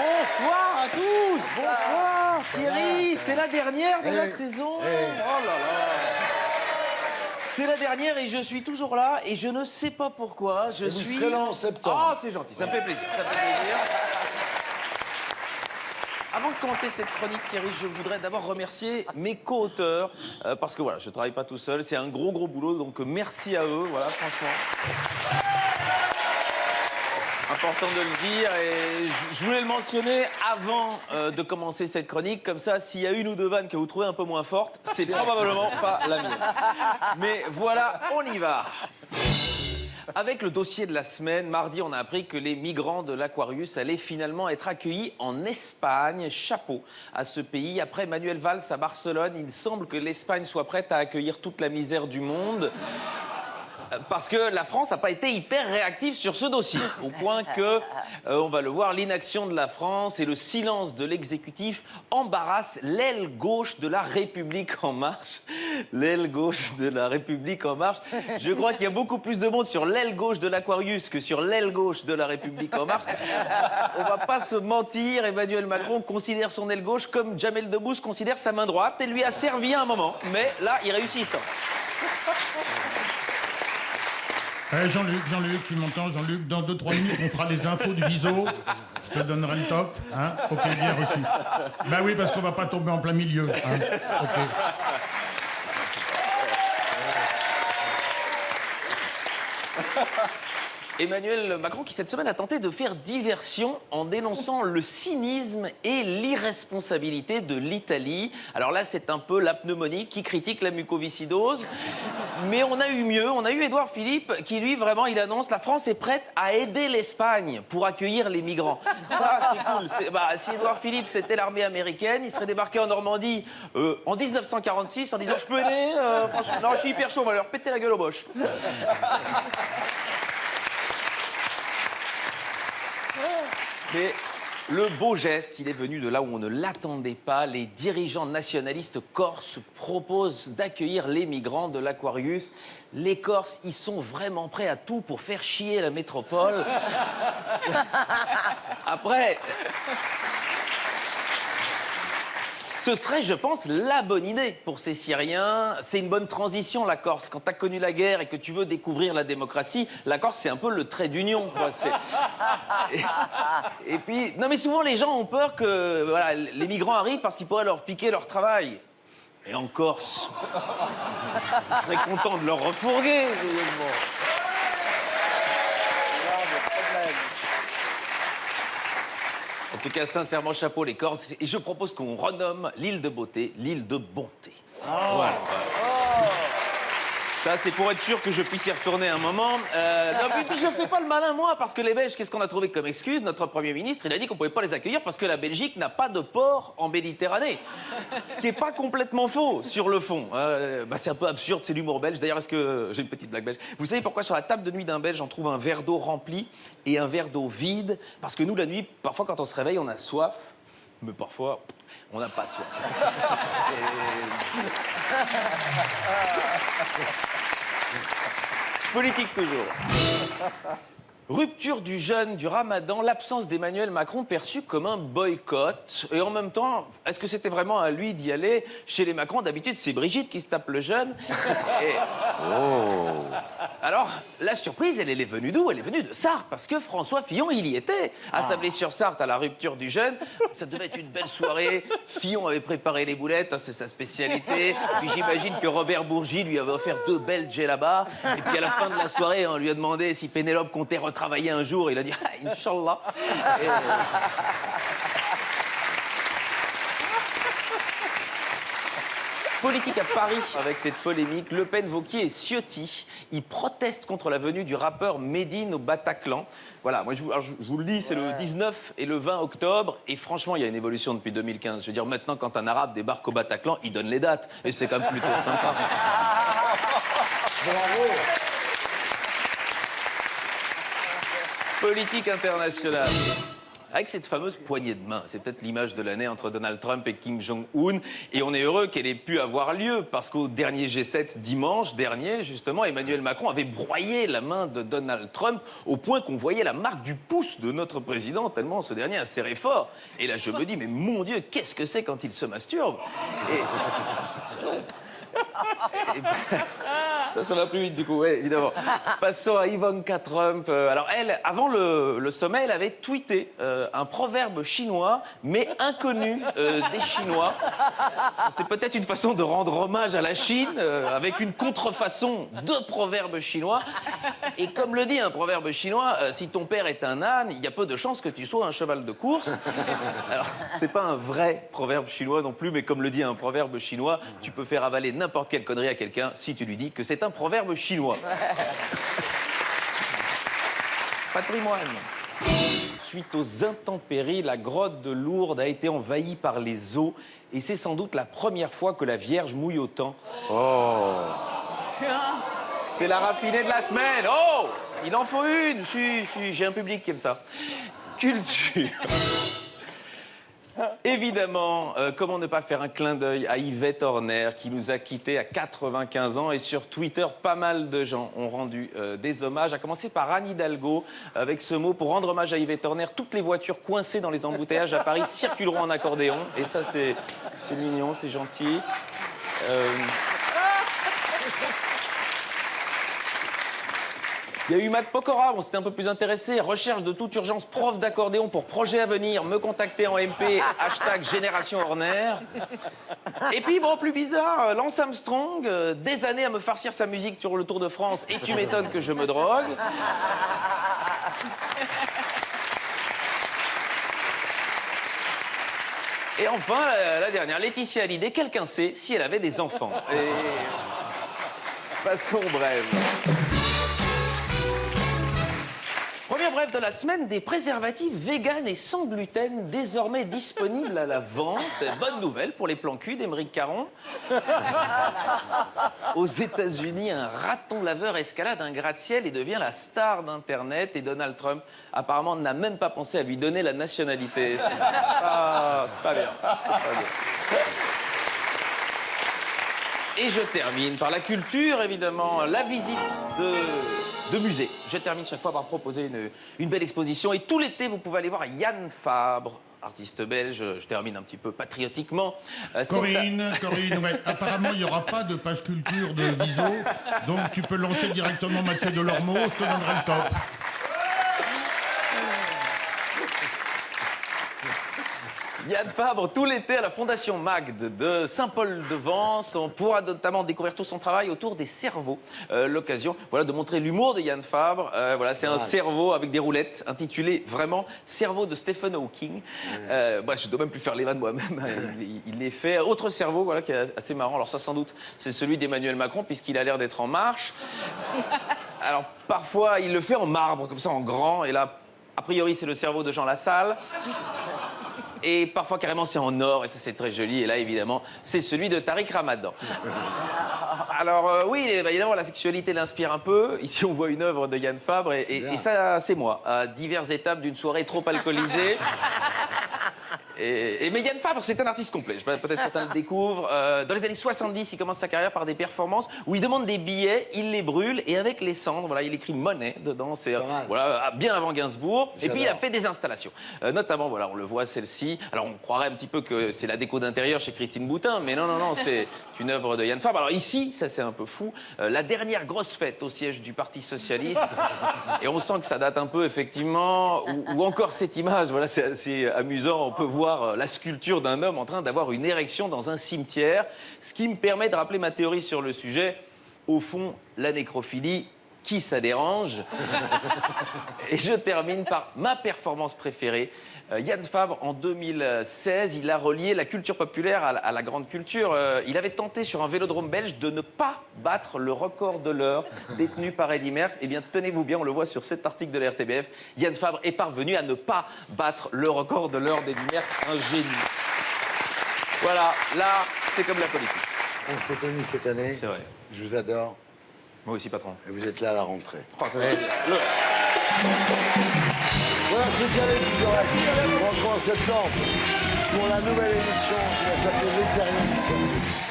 Bonsoir à tous. Bonsoir Thierry. C'est la dernière de la saison. Oh là là. C'est la dernière et je suis toujours là et je ne sais pas pourquoi. Vous serez là en septembre. Ah, c'est gentil, ça me fait plaisir. Ça me fait plaisir. Avant de commencer cette chronique, Thierry, je voudrais d'abord remercier mes co-auteurs parce que voilà, je travaille pas tout seul, c'est un gros boulot, donc merci à eux, voilà, franchement. Important de le dire et je voulais le mentionner avant de commencer cette chronique, comme ça, s'il y a une ou deux vannes que vous trouvez un peu moins fortes, c'est probablement pas la mienne. Mais voilà, on y va. Avec le dossier de la semaine, mardi, on a appris que les migrants de l'Aquarius allaient finalement être accueillis en Espagne. Chapeau à ce pays. Après Manuel Valls à Barcelone, il semble que l'Espagne soit prête à accueillir toute la misère du monde. Parce que la France n'a pas été hyper réactive sur ce dossier, au point que, on va le voir, l'inaction de la France et le silence de l'exécutif embarrassent l'aile gauche de la République En Marche. L'aile gauche de la République En Marche. Je crois qu'il y a beaucoup plus de monde sur l'aile gauche de l'Aquarius que sur l'aile gauche de la République En Marche. On va pas se mentir, Emmanuel Macron considère son aile gauche comme Jamel Debbouze considère sa main droite et lui a servi à un moment. Mais là, il réussit ça. Jean-Luc, tu m'entends, Jean-Luc? Dans 2-3 minutes, on fera les infos du Viso. Je te donnerai le top, hein, pour qu'elle ait bien reçu. Ben oui, parce qu'on va pas tomber en plein milieu, hein. Ok. Emmanuel Macron qui, cette semaine, a tenté de faire diversion en dénonçant le cynisme et l'irresponsabilité de l'Italie. Alors là, c'est un peu la pneumonie qui critique la mucoviscidose. Mais on a eu mieux. On a eu Édouard Philippe qui, lui, vraiment, il annonce la France est prête à aider l'Espagne pour accueillir les migrants. Ça, c'est cool. Si Édouard Philippe, c'était l'armée américaine, il serait débarqué en Normandie en 1946 en disant « Je peux aider franchement, non, je suis hyper chaud, on va leur péter la gueule aux boches. » Mais le beau geste, il est venu de là où on ne l'attendait pas. Les dirigeants nationalistes corses proposent d'accueillir les migrants de l'Aquarius. Les Corses, ils sont vraiment prêts à tout pour faire chier la métropole. Après... Ce serait, je pense, la bonne idée pour ces Syriens. C'est une bonne transition, la Corse. Quand tu as connu la guerre et que tu veux découvrir la démocratie, la Corse, c'est un peu le trait d'union, quoi. Et puis... Non, mais souvent, les gens ont peur que voilà, les migrants arrivent parce qu'ils pourraient leur piquer leur travail. Et en Corse, ils seraient contents de leur refourguer. En tout cas, sincèrement, chapeau les Corses. Et je propose qu'on renomme l'île de beauté, l'île de bonté. Voilà. Ça, c'est pour être sûr que je puisse y retourner un moment. Non, mais puis je fais pas le malin, moi, parce que les Belges, qu'est-ce qu'on a trouvé comme excuse? Notre Premier ministre, il a dit qu'on pouvait pas les accueillir parce que la Belgique n'a pas de port en Méditerranée. Ce qui est pas complètement faux, sur le fond. C'est un peu absurde, c'est l'humour belge. D'ailleurs, est-ce que... J'ai une petite blague belge. Vous savez pourquoi sur la table de nuit d'un Belge, on trouve un verre d'eau rempli et un verre d'eau vide? Parce que nous, la nuit, parfois, quand on se réveille, on a soif. Mais parfois, on n'a pas soif. Politique toujours. Rupture du jeûne du Ramadan, l'absence d'Emmanuel Macron perçue comme un boycott. Et en même temps, est-ce que c'était vraiment à lui d'y aller? Chez les Macron, d'habitude, c'est Brigitte qui se tape le jeûne. Et... Oh. Alors, la surprise, elle est venue d'où? Elle est venue de Sarthe, parce que François Fillon, il y était. À Sablé-sur-Sarthe, à la rupture du jeûne. Ça devait être une belle soirée. Fillon avait préparé les boulettes, c'est sa spécialité. Puis j'imagine que Robert Bourgi lui avait offert 2 belles djellabas. Et puis à la fin de la soirée, on lui a demandé si Pénélope comptait retravailler un jour. Il a dit « Inch'Allah ». Politique à Paris avec cette polémique. Le Pen, Wauquiez et Ciotti, ils protestent contre la venue du rappeur Medine au Bataclan. Voilà, moi je vous le dis, c'est le 19 et le 20 octobre. Et franchement, il y a une évolution depuis 2015. Je veux dire, maintenant, quand un arabe débarque au Bataclan, il donne les dates. Et c'est quand même plutôt sympa. Bravo. Politique internationale. avec cette fameuse poignée de main. C'est peut-être l'image de l'année entre Donald Trump et Kim Jong-un. Et on est heureux qu'elle ait pu avoir lieu, parce qu'au dernier G7 dimanche dernier, justement, Emmanuel Macron avait broyé la main de Donald Trump au point qu'on voyait la marque du pouce de notre président, tellement ce dernier a serré fort. Et là, je me dis, mais mon Dieu, qu'est-ce que c'est quand il se masturbe? Et... c'est vrai. Ça va plus vite du coup, oui, évidemment. Passons à Ivanka Trump. Alors elle, avant le sommet, elle avait tweeté un proverbe chinois, mais inconnu des Chinois. C'est peut-être une façon de rendre hommage à la Chine, avec une contrefaçon de proverbe chinois. Et comme le dit un proverbe chinois, si ton père est un âne, il y a peu de chances que tu sois un cheval de course. Alors, c'est pas un vrai proverbe chinois non plus, mais comme le dit un proverbe chinois, tu peux faire avaler n'importe quelle connerie à quelqu'un si tu lui dis que c'est un proverbe chinois. Patrimoine. Suite aux intempéries, la grotte de Lourdes a été envahie par les eaux et c'est sans doute la première fois que la Vierge mouille autant. Oh. C'est la raffinée de la semaine. Oh, il en faut une. Si, j'ai un public qui aime ça. Culture. Évidemment, comment ne pas faire un clin d'œil à Yvette Horner qui nous a quittés à 95 ans et sur Twitter, pas mal de gens ont rendu des hommages, à commencer par Anne Hidalgo avec ce mot: pour rendre hommage à Yvette Horner, toutes les voitures coincées dans les embouteillages à Paris circuleront en accordéon. Et ça, c'est mignon, c'est gentil. Il y a eu Matt Pokora, on s'était un peu plus intéressé. Recherche de toute urgence prof d'accordéon pour projet à venir. Me contacter en MP, #Génération Horner. Et puis, bon, plus bizarre, Lance Armstrong, des années à me farcir sa musique sur le Tour de France. Et tu m'étonnes que je me drogue. Et enfin, la dernière, Laetitia Hallyday. Quelqu'un sait si elle avait des enfants. Et... passons brève. Première brève de la semaine, des préservatifs véganes et sans gluten désormais disponibles à la vente. Bonne nouvelle pour les plans cul d'Émeric Caron. Aux États-Unis, un raton laveur escalade un gratte-ciel et devient la star d'Internet. Et Donald Trump, apparemment, n'a même pas pensé à lui donner la nationalité. C'est pas bien. C'est pas bien. Et je termine par la culture, évidemment, la visite de musée. Je termine chaque fois par proposer une belle exposition. Et tout l'été, vous pouvez aller voir Yann Fabre, artiste belge. Je termine un petit peu patriotiquement. Corinne, ouais. Apparemment, il n'y aura pas de page culture de Viso. Donc, tu peux lancer directement Mathieu Delormeau. Je te donnerai le top. Yann Fabre, tout l'été à la Fondation Magde de Saint-Paul-de-Vence. On pourra notamment découvrir tout son travail autour des cerveaux. L'occasion, voilà, de montrer l'humour de Yann Fabre. Voilà, c'est un cerveau avec des roulettes, intitulé vraiment Cerveau de Stephen Hawking. Bah, je ne dois même plus faire les vannes moi-même. Il les fait. Autre cerveau, voilà, qui est assez marrant. Alors ça, sans doute, c'est celui d'Emmanuel Macron, puisqu'il a l'air d'être en marche. Alors parfois, il le fait en marbre, comme ça, en grand. Et là, a priori, c'est le cerveau de Jean Lassalle. Et parfois, carrément, c'est en or, et ça, c'est très joli. Et là, évidemment, c'est celui de Tariq Ramadan. Alors, oui, évidemment, la sexualité l'inspire un peu. Ici, on voit une œuvre de Yann Fabre, et ça, c'est moi, à diverses étapes d'une soirée trop alcoolisée. Mais Yann Fabre, c'est un artiste complet. Peut-être certains le découvrent. Dans les années 70, il commence sa carrière par des performances où il demande des billets, il les brûle, et avec les cendres, voilà, il écrit monnaie dedans. C'est voilà, bien avant Gainsbourg. Et puis, il a fait des installations. Notamment, voilà, on le voit, celle-ci. Alors, on croirait un petit peu que c'est la déco d'intérieur chez Christine Boutin, mais non, c'est une œuvre de Yann Fabre. Alors ici, ça c'est un peu fou, la dernière grosse fête au siège du Parti Socialiste. Et on sent que ça date un peu, effectivement, ou encore cette image, voilà, c'est assez amusant. On peut voir la sculpture d'un homme en train d'avoir une érection dans un cimetière, ce qui me permet de rappeler ma théorie sur le sujet. Au fond, la nécrophilie, qui ça dérange? Et je termine par ma performance préférée. Yann Fabre, en 2016, il a relié la culture populaire à la grande culture. Il avait tenté sur un vélodrome belge de ne pas battre le record de l'heure détenu par Eddy Merckx. Eh bien, tenez-vous bien, on le voit sur cet article de la RTBF. Yann Fabre est parvenu à ne pas battre le record de l'heure d'Eddy Merckx. Un génie. Voilà, là, c'est comme la politique. On s'est connus cette année. C'est vrai. Je vous adore. Moi aussi, patron. Et vous êtes là à la rentrée. Oh, ça va. Voilà, c'est Canet qui sera actif en septembre pour la nouvelle émission qui va s'appeler L'Hyperion du samedi.